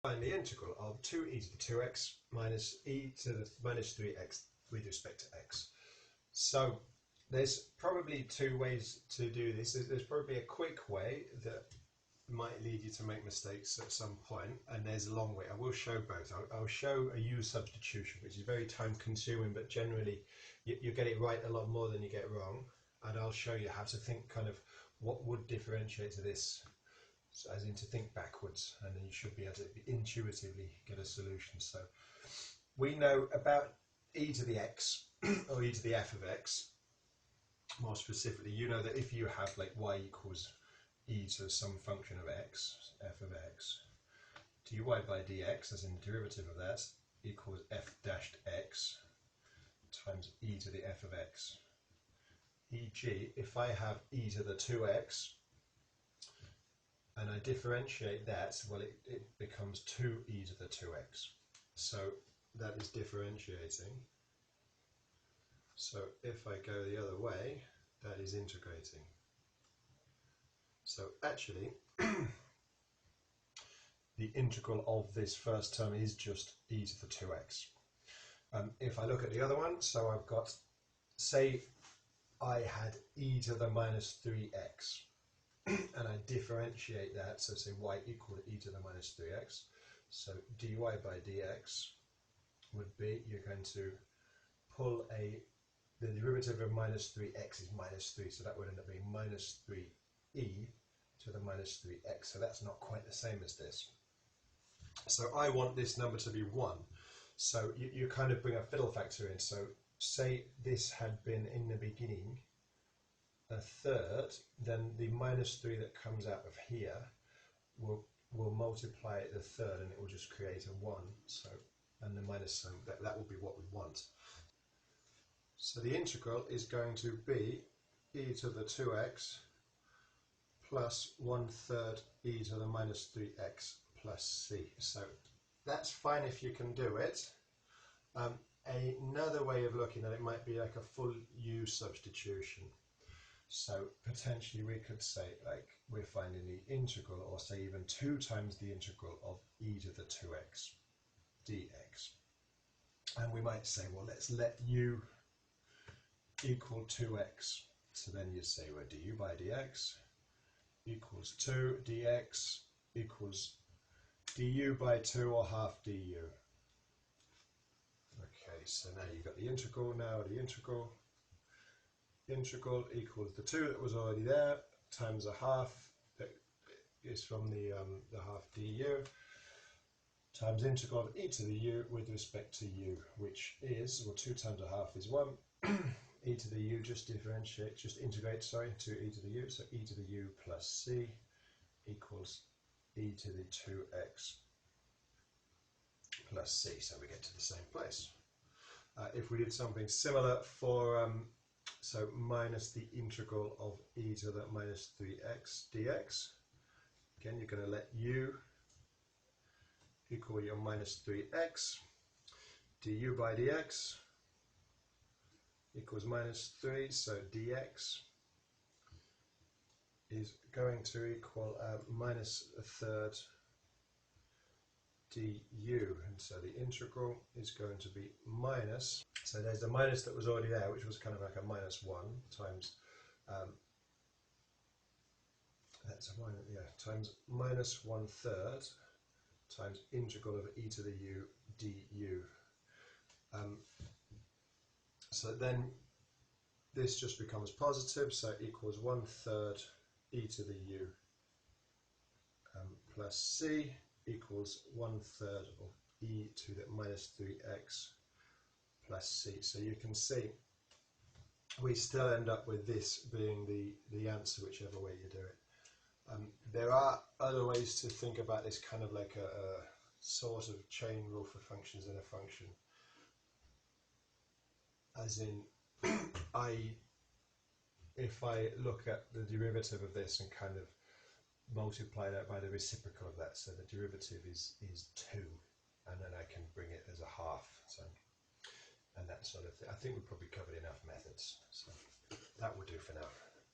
Find the integral of 2e to the 2x minus e to the minus 3x with respect to x. So there's probably two ways to do this. There's probably a quick way that might lead you to make mistakes at some point, and there's a long way. I will show both. I'll show a u substitution, which is very time consuming, but generally you get it right a lot more than you get wrong. And I'll show you how to think kind of what would differentiate to this, as in to think backwards, and then you should be able to intuitively get a solution. So we know about e to the x or e to the f of x. More specifically, you know that if you have like y equals e to some function of x, f of x, dy by dx, as in the derivative of that, equals f dashed x times e to the f of x. E.g., if I have e to the 2x and I differentiate that, well, it becomes 2e to the 2x. So that is differentiating. So if I go the other way, that is integrating. So actually, the integral of this first term is just e to the 2x. If I look at the other one, so I've got, say I had e to the minus 3x, and I differentiate that, so say y equal to e to the minus 3x. So dy by dx would be, you're going to pull the derivative of minus 3x is minus 3, so that would end up being minus 3e to the minus 3x. So that's not quite the same as this. So I want this number to be 1. So you kind of bring a fiddle factor in. So say this had been in the beginning a third, then the minus 3 that comes out of here will multiply the third, and it will just create a 1. So, and the minus sign, that will be what we want. So the integral is going to be e to the 2x plus 1/3 e to the minus 3x plus c. So that's fine if you can do it. Another way of looking at it might be like a full u substitution. So potentially we could say, like, we're finding the integral, or say even 2 times the integral of e to the 2x dx. And we might say, well, let's let u equal 2x. So then you say, well, du by dx equals 2, dx equals du by 2 or half du. Okay, so now you've got the integral. Now the integral equals the 2 that was already there times a half that is from the half du times integral of e to the u with respect to u, which is, well, 2 times a half is 1. E to the u just integrate, to e to the u, so e to the u plus c equals e to the 2x plus c, so we get to the same place. If we did something similar for, so minus the integral of e to the minus 3x dx, again you're going to let u equal your minus 3x, du by dx equals minus 3, so dx is going to equal minus 1/3 du, and so the integral is going to be minus, so there's the minus that was already there, which was kind of like a minus 1 times, that's a minus, yeah, times minus 1/3 times integral of e to the u du. So then this just becomes positive, so equals 1/3 e to the u plus c equals 1/3 of e to the minus 3x plus c. So you can see we still end up with this being the answer, whichever way you do it. There are other ways to think about this, kind of like a sort of chain rule for functions in a function. As in, if I look at the derivative of this and kind of multiply that by the reciprocal of that, so the derivative is 2, and then I can bring it as a half, so, and that sort of thing. I think we've probably covered enough methods, so that will do for now.